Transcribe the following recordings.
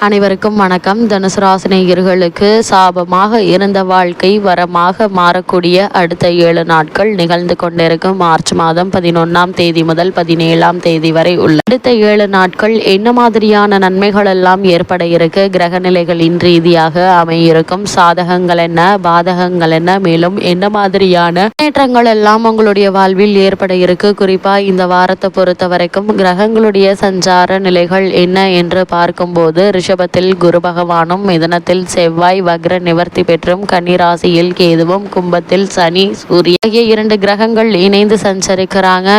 அனைவருக்கும் வணக்கம். தனுசு ராசினியர்களுக்கு சாபமாக இருந்த வாழ்க்கை வரமாக மாறக்கூடிய அடுத்த 7 நாட்கள் நிகழ்ந்து கொண்டிருக்கும் மார்ச் மாதம் 11ஆம் தேதி முதல் 17ஆம் தேதி வரை உள்ள அடுத்த 7 நாட்கள் என்ன மாதிரியான நன்மைகள் எல்லாம் ஏற்பட இருக்கு, கிரக நிலைகளின் ரீதியாக அமையிருக்கும் சாதகங்கள் என்ன, பாதகங்கள் என்ன, மேலும் என்ன மாதிரியான முன்னேற்றங்கள் எல்லாம் உங்களுடைய வாழ்வில் ஏற்பட இருக்கு, குறிப்பா இந்த வாரத்தை பொறுத்த வரைக்கும் கிரகங்களுடைய சஞ்சார நிலைகள் என்ன என்று பார்க்கும்போது ரிஷபத்தில் குரு பகவானும், மிதுனத்தில் செவ்வாய் வக்ர நிவர்த்தி பெற்றும், கன்னிராசியில் கேதுவும், கும்பத்தில் சனி சூரிய ஆகிய 2 கிரகங்கள் இணைந்து சஞ்சரிக்கிறாங்க.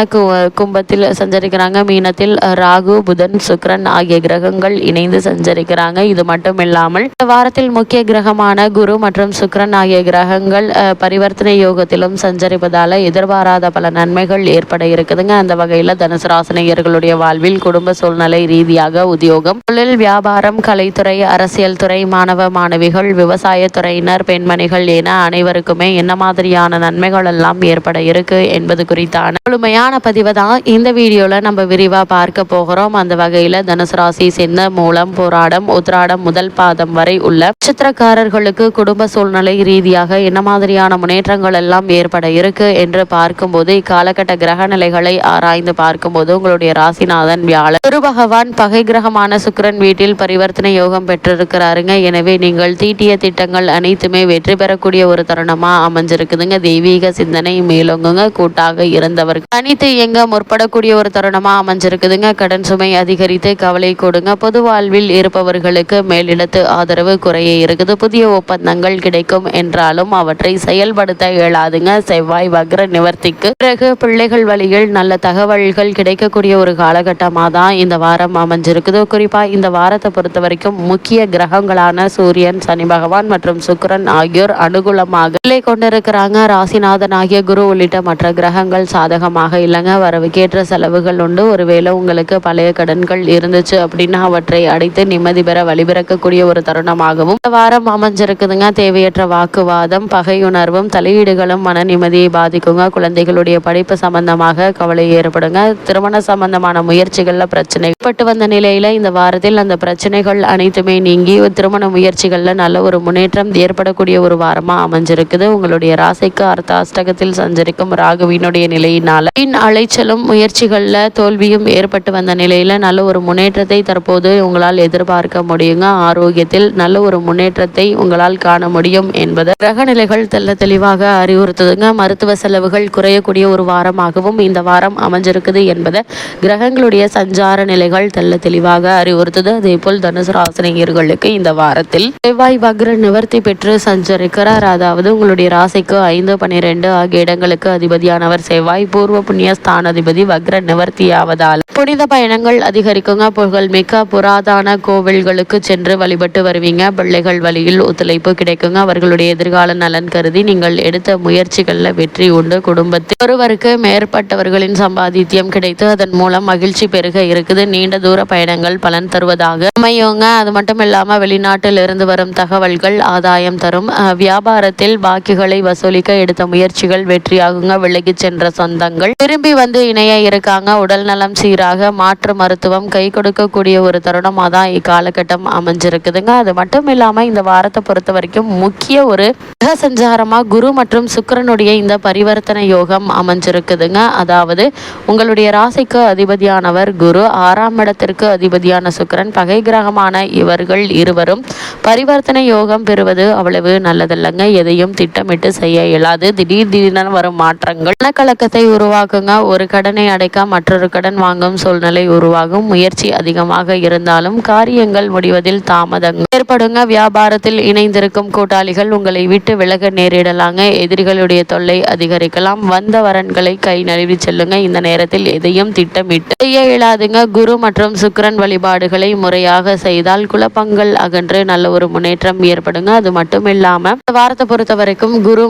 கும்பத்தில் சஞ்சரிக்கிறாங்க, மீனத்தில் ராகு புதன் சுக்கிரன் ஆகிய கிரகங்கள் இணைந்து சஞ்சரிக்கிறாங்க. இது மட்டும் இல்லாமல் இந்த வாரத்தில் முக்கிய கிரகமான குரு மற்றும் சுக்கிரன் ஆகிய கிரகங்கள் பரிவர்த்தனை யோகத்திலும் சஞ்சரிப்பதால எதிர்பாராத பல நன்மைகள் ஏற்பட இருக்குதுங்க. அந்த வகையில தனுசு ராசினியர்களுடைய வாழ்வில் குடும்ப சூழ்நிலை ரீதியாக உத்தியோகம், தொழில், வியாபாரம், கலைத்துறை, அரசியல் துறை, மாணவ மாணவிகள், விவசாய துறையினர், பெண்மணிகள் என அனைவருக்குமே என்ன மாதிரியான நன்மைகள் எல்லாம் ஏற்பட இருக்கு என்பது குறித்தான முழுமையான பதிவை தான் இந்த வீடியோல நம்ம விரிவா பார்க்க போகிறோம். அந்த வகையில தனுசு ராசி சேர்ந்த மூலம், போராடம், உத்திராடம் முதல் பாதம் வரை உள்ள நட்சத்திரக்காரர்களுக்கு குடும்ப சூழ்நிலை ரீதியாக என்ன மாதிரியான முன்னேற்றங்கள் எல்லாம் ஏற்பட இருக்கு என்று பார்க்கும்போது இக்காலகட்ட கிரக நிலைகளை ஆராய்ந்து பார்க்கும்போது உங்களுடைய ராசிநாதன் வியாழன் குரு பகவான் பகை கிரகமான சுக்கிரன் வீட்டில் பரிவர்த்தனை யோகம் பெற்றிருக்கிறாருங்க. எனவே நீங்கள் தீட்டிய திட்டங்கள் அனைத்துமே வெற்றி பெறக்கூடிய ஒரு தருணமா அமைஞ்சிருக்குதுங்க. தெய்வீக சிந்தனை மேலோங்குங்க. கூட்டாக இருந்தவர்கள் தனித்து இயங்க முற்படக்கூடிய ஒரு தருணமா அமைஞ்சிருக்குதுங்க. கடன் சுமை அதிகரித்து கவலை கொடுங்க. பொது வாழ்வில் இருப்பவர்களுக்கு மேலிடத்து ஆதரவு குறைய இருக்குது. புதிய ஒப்பந்தங்கள் கிடைக்கும் என்றாலும் அவற்றை செயல்படுத்த இயலாதுங்க. செவ்வாய் வக்ர நிவர்த்திக்கு பிறகு பிள்ளைகள் வழியில் நல்ல தகவல்கள் கிடைக்கக்கூடிய ஒரு காலகட்டமா தான் இந்த வாரம் அமைஞ்சிருக்குது. குறிப்பா இந்த வாரத்தை பொறுத்த வரைக்கும் முக்கிய கிரகங்களான சூரியன், சனி பகவான் மற்றும் சுக்கிரன் ஆகியோர் அனுகூலமாக நிலை கொண்டிருக்கிறாங்க. ராசிநாதன் ஆகிய குரு உள்ளிட்ட மற்ற கிரகங்கள் சாதகமாக இல்லைங்க. வரவுக்கேற்ற செலவுகள் உண்டு. ஒருவேளை உங்களுக்கு பழைய கடன்கள் இருந்துச்சு அப்படின்னா அவற்றை அடைத்து நிம்மதி பெற வழிபிறக்கக்கூடிய ஒரு தருணமாகவும் இந்த வாரம் அமைஞ்சிருக்குதுங்க. தேவையற்ற வாக்குவாதம், பகையுணர்வும், தலையீடுகளும் மன நிம்மதியை பாதிக்குங்க. குழந்தைகளுடைய படிப்பு சம்பந்தமாக கவலை ஏற்படுங்க. திருமண சம்பந்தமான முயற்சிகள்ல பிரச்சனை ஏற்பட்டு வந்த நிலையில இந்த வாரத்தில் அந்த பிரச்சனைகள் அனைத்துமே நீங்கி திருமண முயற்சிகள்ல நல்ல ஒரு முன்னேற்றம் ஏற்படக்கூடிய ஒரு வாரமா அமைஞ்சிருக்குது. உங்களுடைய ராசிக்கு அர்த்தாஷ்டகத்தில் சஞ்சரிக்கும் ராகுவினுடைய நிலையினால அலைச்சலும் முயற்சிகள்ல தோல்வியும் ஏற்பட்டு வந்த நிலையில நல்ல ஒரு முன்னேற்றத்தை தற்போது உங்களால் எதிர்பார்க்க முடியுங்க. ஆரோக்கியத்தில் நல்ல ஒரு முன்னேற்றத்தை உங்களால் காண முடியும் என்பது கிரக நிலைகள் தெளிவாக அறிவுறுத்துதுங்க. மருத்துவ செலவுகள் குறையக்கூடிய ஒரு வாரமாகவும் இந்த வாரம் அமைஞ்சிருக்குது என்பதை கிரகங்களுடைய சஞ்சார நிலைகள் தெளிவாக அறிவுறுத்துது. அதே போல் தனுசு ராசினியர்களுக்கு இந்த வாரத்தில் செவ்வாய் வக்ர நிவர்த்தி பெற்று சஞ்சரிக்கிறார். அதாவது உங்களுடைய ராசிக்கு 5, 12 ஆகிய இடங்களுக்கு அதிபதியானவர் செவ்வாய் பூர்வ புண்ணிய ஸ்தானாதிபதி வக்ர நிவர்த்தி ஆவதால் புனித பயணங்கள் அதிகரிக்குங்க. புகழ்மிக்க புராதன கோவில்களுக்கு சென்று வழிபட்டு வருவீங்க. பிள்ளைகள் வழியில் ஒத்துழைப்பு கிடைக்குங்க. அவர்களுடைய எதிர்கால நலன் கருதி நீங்கள் எடுத்த முயற்சிகள்ல வெற்றி உண்டு. குடும்பத்தில் ஒருவருக்கு மேற்பட்டவர்களின் சம்பாதித்தியம் கிடைத்து அதன் மூலம் மகிழ்ச்சி பெருக இருக்குது. நீண்ட தூர பயணங்கள் பலன் தருவதாக அமையுங்க. அது மட்டும் இல்லாம வெளிநாட்டில் இருந்து வரும் தகவல்கள் ஆதாயம் தரும். வியாபாரத்தில் பாக்கிகளை வசூலிக்க எடுத்த முயற்சிகள் வெற்றியாகுங்க. விலகி சென்ற சொந்தங்கள் திரும்பி வந்து இணைய இருக்காங்க. உடல் நலம் சீராக மாற்று மருத்துவம் கை கொடுக்கக்கூடிய ஒரு தருணமா தான் இக்காலகட்டம் அமைஞ்சிருக்குதுங்க. அது மட்டும் இல்லாம இந்த வாரத்தை பொறுத்த வரைக்கும் முக்கிய ஒரு கிரக சஞ்சாரமா குரு மற்றும் சுக்கிரனுடைய இந்த பரிவர்த்தனை யோகம் அமைஞ்சிருக்குதுங்க. அதாவது உங்களுடைய ராசிக்கு அதிபதியானவர் குரு, 6ஆம் இடத்திற்கு அதிபதியான சுக்கிரன், பகை கிரகமான இவர்கள் இருவரும் பரிவர்த்தனை யோகம் பெறுவது அவ்வளவு நல்லதல்லங்க. எதையும் திட்டமிட்டு செய்ய இயலாது. திடீர்னு வரும் மாற்றங்கள் மனக்கலக்கத்தை உருவாக்குங்க. ஒரு கடனை அடைக்க மற்றொரு கடன் வாங்கும் சூழ்நிலை உருவாகும். முயற்சி அதிகமாக இருந்தாலும் காரியங்கள் முடிவதில் தாமதங்கள் ஏற்படுங்க. வியாபாரத்தில் இணைந்திருக்கும் கூட்டாளிகள் உங்களை விட்டு விலக நேரிடலாங்க. எதிரிகளுடைய தொல்லை அதிகரிக்கலாம். வந்த வரன்களை கை நழுவி செல்லுங்க. இந்த நேரத்தில் எதையும் திட்டமிட்டு செய்ய இயலாதுங்க. குரு மற்றும் சுக்கிரன் வழிபாடுகளை முறையாக செய்தால் குழப்பங்கள் அகன்று நல்ல ஒரு முன்னேற்றம் ஏற்படுங்க. அது மட்டும் இல்லாம வாரத்தை பொறுத்த வரைக்கும் குரு,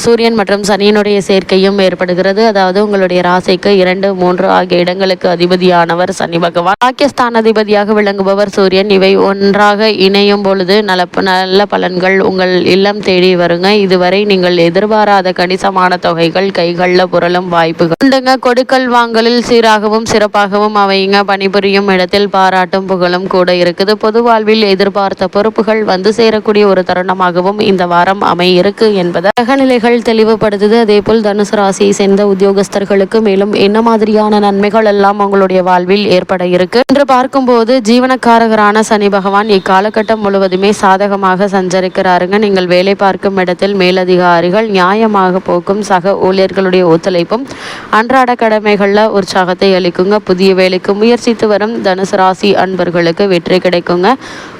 சூரியன் மற்றும் சனியினுடைய சேர்க்கையும் ஏற்படுகிறது. அதாவது உங்களுடைய ராசிக்கு 2, 3 ஆகிய இடங்களுக்கு அதிபதியானவர் சனி பகவான், பாக்கியஸ்தான அதிபதியாக விளங்குபவர் சூரியன். இவை ஒன்றாக இணையும் பொழுது நல்ல பலன்கள் உங்கள் இல்லம் தேடி வருங்க. இதுவரை நீங்கள் எதிர்பாராத கணிசமான தொகைகள் கைகள்ல புரளும் வாய்ப்புகள் உண்டுங்க. கொடுக்கல் வாங்கலில் சீராகவும் சிறப்பாகவும் அமையுங்க. பணிபுரியும் இடத்தில் பாராட்டும் புகழும் கூட இருக்க இருக்குது. பொது வாழ்வில் எதிர்பார்த்த பொறுப்புகள் வந்து சேரக்கூடிய ஒரு தருணமாகவும் இந்த வாரம் அமையிருக்கு என்பதை கிரகநிலைகள் தெளிவுபடுத்துது. அதே போல் தனுசு ராசியை சேர்ந்த உத்தியோகஸ்தர்களுக்கு மேலும் என்ன மாதிரியான நன்மைகள் எல்லாம் உங்களுடைய வாழ்வில் ஏற்பட இருக்கு என்று பார்க்கும்போது, ஜீவனக்காரகரான சனி பகவான் இக்காலகட்டம் முழுவதுமே சாதகமாக சஞ்சரிக்கிறாருங்க. நீங்கள் வேலை பார்க்கும் இடத்தில் மேலதிகாரிகள் நியாயமாக போக்கும் சக ஊழியர்களுடைய ஒத்துழைப்பும் அன்றாட கடமைகள்ல உற்சாகத்தை அளிக்குங்க. புதிய வேலைக்கு முயற்சித்து வரும் தனுசு ராசி அன்பர்களுக்கு வெற்றி கிடைக்குங்க.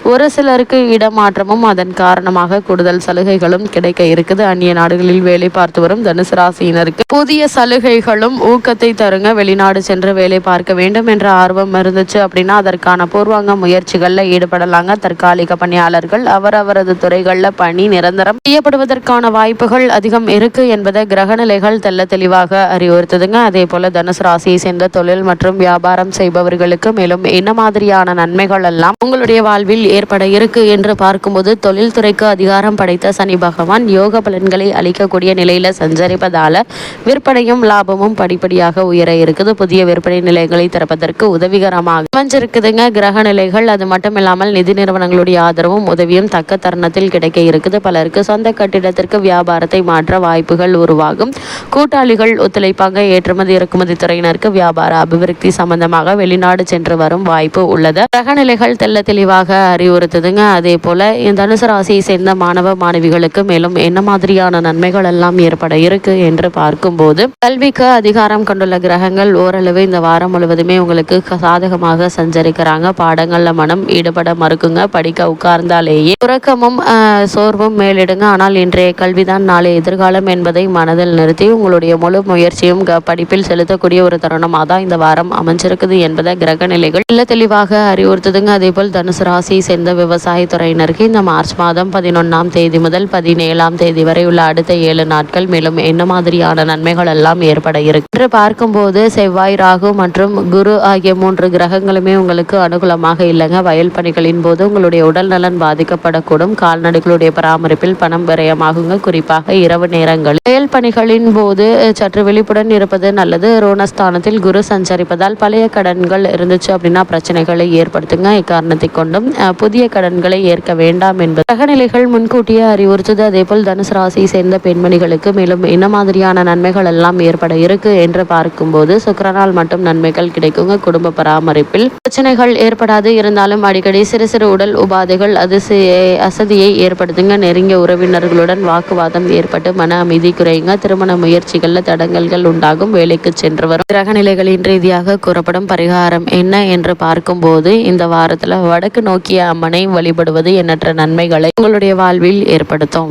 ஒரு சிலருக்கு இடமாற்றமும் அதன் காரணமாக கூடுதல் சலுகைகளும் கிடைக்க இருக்குது. அந்நிய நாடுகளில் வேலை பார்த்து வரும் தனுசு ராசியினருக்கு புதிய சலுகைகளும் ஊக்கத்தை தருங்க. வெளிநாடு சென்று வேலை பார்க்க வேண்டும் என்ற ஆர்வம் இருந்துச்சு அப்படின்னா அதற்கான பூர்வாங்க முயற்சிகள்ல ஈடுபடலாங்க. தற்காலிக பணியாளர்கள் அவரவரது துறைகள்ல பணி நிரந்தரம் செய்யப்படுவதற்கான வாய்ப்புகள் அதிகம் இருக்கு என்பதை கிரகநிலைகள் தெல்ல தெளிவாக அறிவுறுத்துதுங்க. அதே போல தனுசு ராசியை சேர்ந்த தொழில் மற்றும் வியாபாரம் செய்பவர்களுக்கு மேலும் என்ன மாதிரியான நன்மைகள் எல்லாம் உங்களுடைய வாழ்வில் ஏற்பட இருக்கு என்று பார்க்கும்போது, தொழில்துறைக்கு அதிகாரம் படைத்த சனி பகவான் யோக பலன்களை அளிக்கக்கூடிய நிலையில சஞ்சரிப்பதால விற்பனையும் லாபமும் படிப்படியாக உயர இருக்குது. புதிய விற்பனை நிலையங்களை திறப்பதற்கு உதவிகரமாக அமைஞ்சிருக்குதுங்க கிரக நிலைகள். அது மட்டும் இல்லாமல் நிதி நிறுவனங்களுடைய ஆதரவும் உதவியும் தக்க தருணத்தில் கிடைக்க இருக்குது. பலருக்கு சொந்த கட்டிடத்திற்கு வியாபாரத்தை மாற்ற வாய்ப்புகள் உருவாகும். கூட்டாளிகள் ஒத்துழைப்பாங்க. ஏற்றுமதி இறக்குமதி துறையினருக்கு வியாபார அபிவிருத்தி சம்பந்தமாக வெளிநாடு சென்று வரும் வாய்ப்பு உள்ளது. கிரகநிலைகள் தெல்ல தெளிவாக அறிவுறுத்துதுங்க. அதே போல தனுசு ராசியை சேர்ந்த மாணவ மாணவிகளுக்கு மேலும் என்ன மாதிரியான நன்மைகள் எல்லாம் ஏற்பட இருக்கு என்று பார்க்கும்போது, கல்விக்கு அதிகாரம் கொண்டுள்ள கிரகங்கள் ஓரளவு இந்த வாரம் முழுவதுமே உங்களுக்கு சாதகமாக சஞ்சரிக்கிறாங்க. பாடங்கள்ல மனம் ஈடுபட மறுக்குங்க. படிக்க உட்கார்ந்தாலேயே உறக்கமும் சோர்வும் மேலிடுங்க. ஆனால் இன்றைய கல்விதான் நாளை எதிர்காலம் என்பதை மனதில் நிறுத்தி உங்களுடைய முழு முயற்சியும் படிப்பில் செலுத்தக்கூடிய ஒரு தருணமாக தான் இந்த வாரம் அமைஞ்சிருக்குது என்பதை கிரக நிலைகள் இல்ல தெளிவாக அறிவுறுத்துதுங்க. அதே போல் தனுசு ராசியை சேர்ந்த விவசாய துறையினருக்கு இந்த மார்ச் மாதம் 11ஆம் தேதி முதல் 17ஆம் தேதி வரை உள்ள அடுத்த 7 நாட்கள் மேலும் என்ன மாதிரியான நன்மைகள் எல்லாம் ஏற்பட இருக்கு என்று பார்க்கும்போது, செவ்வாய், ராகு மற்றும் குரு ஆகிய 3 கிரகங்களுமே உங்களுக்கு அனுகூலமாக இல்லைங்க. வயல் பணிகளின் போது உங்களுடைய உடல் நலன் பாதிக்கப்படக்கூடும். கால்நடைகளுடைய பராமரிப்பில் பணம் விரயமாகுங்க. குறிப்பாக இரவு நேரங்களில் வயல் பணிகளின் போது சற்று விழிப்புடன் இருப்பது நல்லது. ரோணஸ்தானத்தில் குரு சஞ்சரிப்பதால் பழைய கடன்கள் இருந்துச்சு அப்படின்னா பிரச்சனைகளை ஏற்படுத்துங்க. இக்காரணத்தை கொண்டும் புதிய கடன்களை ஏற்க வேண்டாம் என்பது கிரகநிலைகள் முன்கூட்டியே அறிவுறுத்துது. அதே போல் தனுசு ராசியை சேர்ந்த பெண்மணிகளுக்கு மேலும் என்ன மாதிரியான நன்மைகள் எல்லாம் ஏற்பட இருக்கு என்று பார்க்கும்போது, சுக்கிரனால் மட்டும் நன்மைகள் கிடைக்குங்க. குடும்ப பராமரிப்பில் பிரச்சனைகள் ஏற்படாது. இருந்தாலும் அடிக்கடி சிறு சிறு உடல் உபாதைகள் அசதியை ஏற்படுத்துங்க. நெருங்கிய உறவினர்களுடன் வாக்குவாதம் ஏற்பட்டு மன அமைதி குறையுங்க. திருமண முயற்சிகள்ல தடங்கல்கள் உண்டாகும். வேலைக்கு சென்று வரும் கிரகநிலைகளின் ரீதியாக கூறப்படும் பரிகாரம் என்ன என்று பார்க்கும்போது, இந்த வாரத்துல வடக்கு நோக்கிய அம்மனை வழிபடுவது எண்ணற்ற நன்மைகளை உங்களுடைய வாழ்வில் ஏற்படுத்தும்.